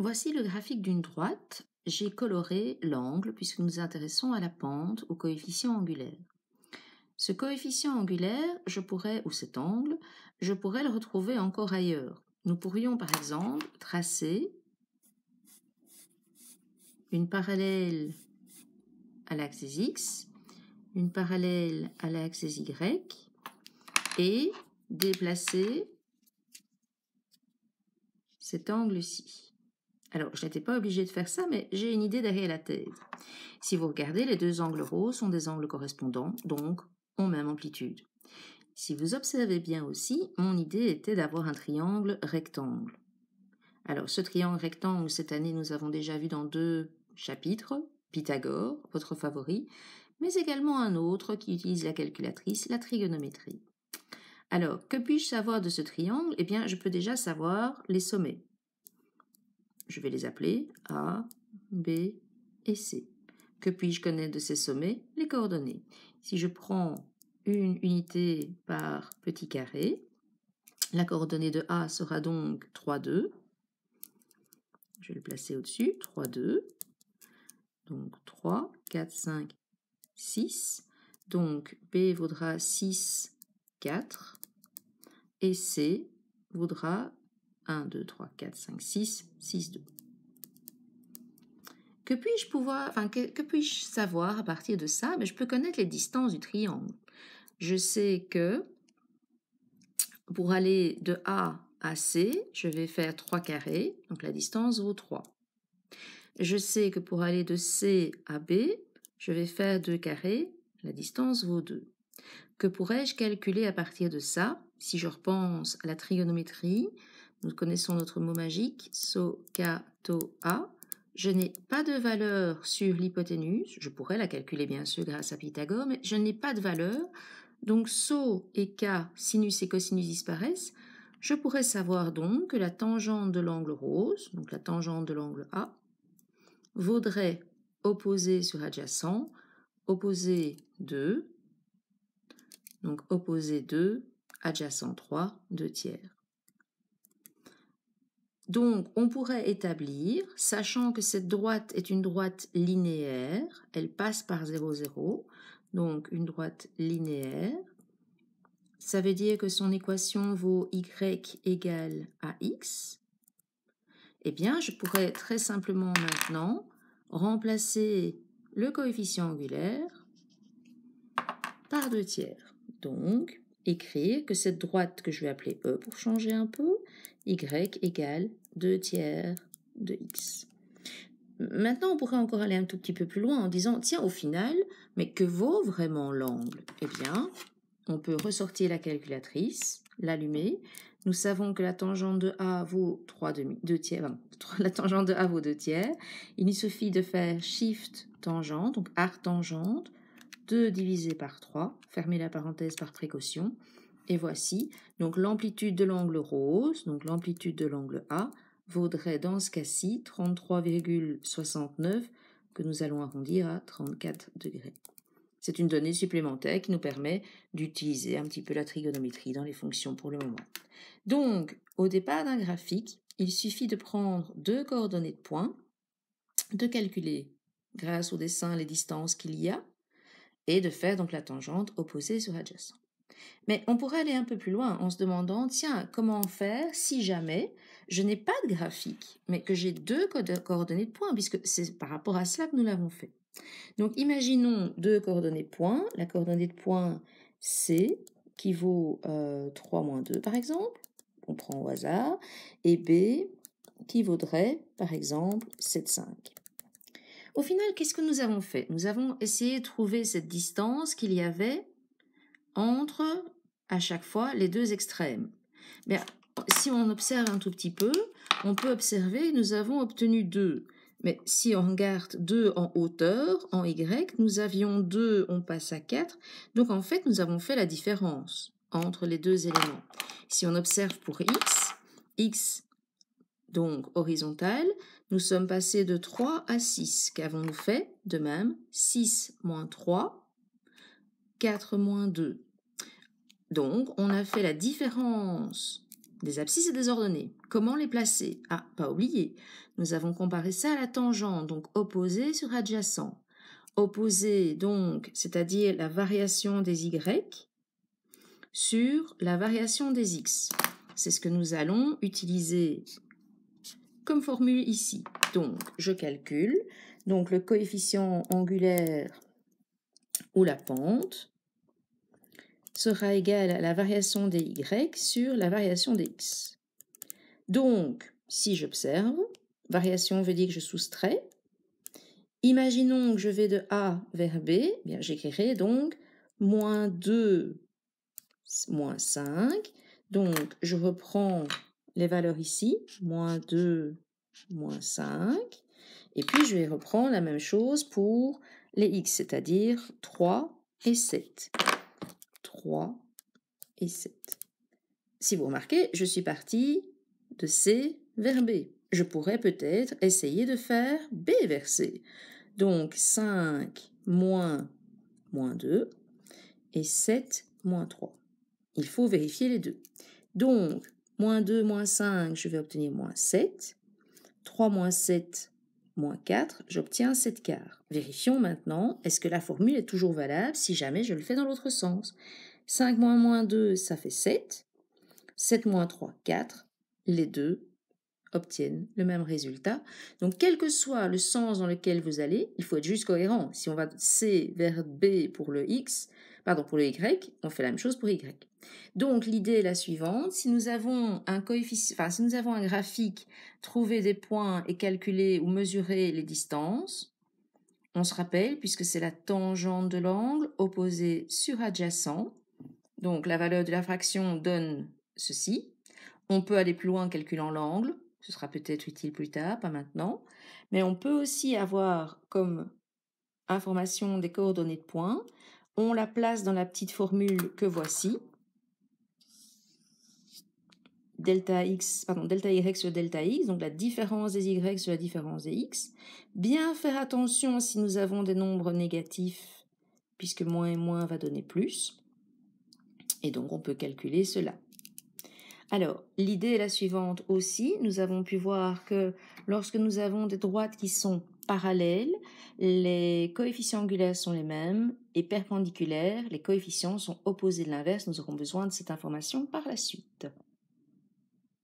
Voici le graphique d'une droite. J'ai coloré l'angle puisque nous nous intéressons à la pente, au coefficient angulaire. Ce coefficient angulaire, ou cet angle, je pourrais le retrouver encore ailleurs. Nous pourrions par exemple tracer une parallèle à l'axe X, une parallèle à l'axe Y et déplacer cet angle-ci. Alors, je n'étais pas obligée de faire ça, mais j'ai une idée derrière la tête. Si vous regardez, les deux angles roses sont des angles correspondants, donc ont même amplitude. Si vous observez bien aussi, mon idée était d'avoir un triangle rectangle. Alors, ce triangle rectangle, cette année, nous avons déjà vu dans 2 chapitres, Pythagore, votre favori, mais également un autre qui utilise la calculatrice, la trigonométrie. Alors, que puis-je savoir de ce triangle? Eh bien, je peux déjà savoir les sommets. Je vais les appeler A, B et C. Que puis-je connaître de ces sommets? Les coordonnées. Si je prends une unité par petit carré, la coordonnée de A sera donc 3, 2. Je vais le placer au-dessus, 3, 2. Donc 3, 4, 5, 6. Donc B vaudra 6, 4. Et C vaudra 1, 2, 3, 4, 5, 6, 6, 2. Que puis-je savoir à partir de ça? Je peux connaître les distances du triangle. Je sais que pour aller de A à C, je vais faire 3 carrés, donc la distance vaut 3. Je sais que pour aller de C à B, je vais faire 2 carrés, la distance vaut 2. Que pourrais-je calculer à partir de ça? Si je repense à la trigonométrie, nous connaissons notre mot magique, SOHCAHTOA. Je n'ai pas de valeur sur l'hypoténuse, je pourrais la calculer bien sûr grâce à Pythagore, mais je n'ai pas de valeur, donc SO et K, sinus et cosinus disparaissent. Je pourrais savoir donc que la tangente de l'angle rose, donc la tangente de l'angle A, vaudrait opposé sur adjacent, opposé 2, donc opposé 2, adjacent 3, 2 tiers. Donc, on pourrait établir, sachant que cette droite est une droite linéaire, elle passe par 0, 0, donc une droite linéaire, ça veut dire que son équation vaut y égale à x. Eh bien, je pourrais très simplement maintenant remplacer le coefficient angulaire par 2 tiers. Donc, écrire que cette droite que je vais appeler E pour changer un peu, y égale 2 tiers de x. Maintenant, on pourrait encore aller un tout petit peu plus loin en disant, tiens, au final, mais que vaut vraiment l'angle? Eh bien, on peut ressortir la calculatrice, l'allumer. Nous savons que la tangente de A vaut 2 tiers. La tangente de A vaut 2 tiers. Il nous suffit de faire shift tangente, donc arc-tangente, 2 divisé par 3, fermez la parenthèse par précaution, et voici, donc l'amplitude de l'angle rose, donc l'amplitude de l'angle A, vaudrait dans ce cas-ci 33,69 que nous allons arrondir à 34 degrés. C'est une donnée supplémentaire qui nous permet d'utiliser un petit peu la trigonométrie dans les fonctions pour le moment. Donc, au départ d'un graphique, il suffit de prendre 2 coordonnées de points, de calculer grâce au dessin les distances qu'il y a, et de faire donc la tangente opposée sur adjacent. Mais on pourrait aller un peu plus loin en se demandant, tiens, comment faire si jamais je n'ai pas de graphique, mais que j'ai 2 coordonnées de points, puisque c'est par rapport à cela que nous l'avons fait. Donc imaginons 2 coordonnées de points, la coordonnée de point C qui vaut 3 moins 2 par exemple, on prend au hasard, et B qui vaudrait par exemple 7, 5. Au final, qu'est-ce que nous avons fait? Nous avons essayé de trouver cette distance qu'il y avait entre, à chaque fois, les 2 extrêmes. Mais si on observe un tout petit peu, on peut observer que nous avons obtenu 2. Mais si on regarde 2 en hauteur, en Y, nous avions 2, on passe à 4. Donc en fait, nous avons fait la différence entre les 2 éléments. Si on observe pour X, donc horizontal, nous sommes passés de 3 à 6. Qu'avons-nous fait? De même, 6 moins 3, 4 moins 2. Donc, on a fait la différence des abscisses et des ordonnées. Comment les placer? Ah, pas oublier, nous avons comparé ça à la tangente, donc opposé sur adjacent. Opposé, donc, c'est-à-dire la variation des y sur la variation des x. C'est ce que nous allons utiliser comme formule ici. Donc, je calcule. Donc, le coefficient angulaire ou la pente sera égal à la variation des y sur la variation des x. Donc, si j'observe, variation veut dire que je soustrais. Imaginons que je vais de A vers B, eh bien j'écrirai donc moins 2, moins 5. Donc, je reprends les valeurs ici, moins 2, moins 5. Et puis, je vais reprendre la même chose pour les x, c'est-à-dire 3 et 7. 3 et 7. Si vous remarquez, je suis partie de C vers B. Je pourrais peut-être essayer de faire B vers C. Donc 5 moins 2 et 7 moins 3. Il faut vérifier les deux. Donc, moins 2 moins 5, je vais obtenir moins 7. 3 moins 7 moins 4, j'obtiens 7 quarts. Vérifions maintenant, est-ce que la formule est toujours valable si jamais je le fais dans l'autre sens? 5 moins 2, ça fait 7. 7 moins 3, 4. Les deux obtiennent le même résultat. Donc, quel que soit le sens dans lequel vous allez, il faut être juste cohérent. Si on va de C vers B pour le X, pour le Y, on fait la même chose pour Y. Donc, l'idée est la suivante. Si nous avons un coefficient, si nous avons un graphique, trouver des points et calculer ou mesurer les distances, on se rappelle, puisque c'est la tangente de l'angle opposée sur adjacent. Donc, la valeur de la fraction donne ceci. On peut aller plus loin en calculant l'angle. Ce sera peut-être utile plus tard, pas maintenant. Mais on peut aussi avoir comme information des coordonnées de points. On la place dans la petite formule que voici. Delta y sur delta x, donc la différence des y sur la différence des x. Bien faire attention si nous avons des nombres négatifs, puisque moins et moins va donner plus. Et donc on peut calculer cela. Alors, l'idée est la suivante aussi. Nous avons pu voir que lorsque nous avons des droites qui sont parallèles, les coefficients angulaires sont les mêmes et perpendiculaires, les coefficients sont opposés de l'inverse. Nous aurons besoin de cette information par la suite.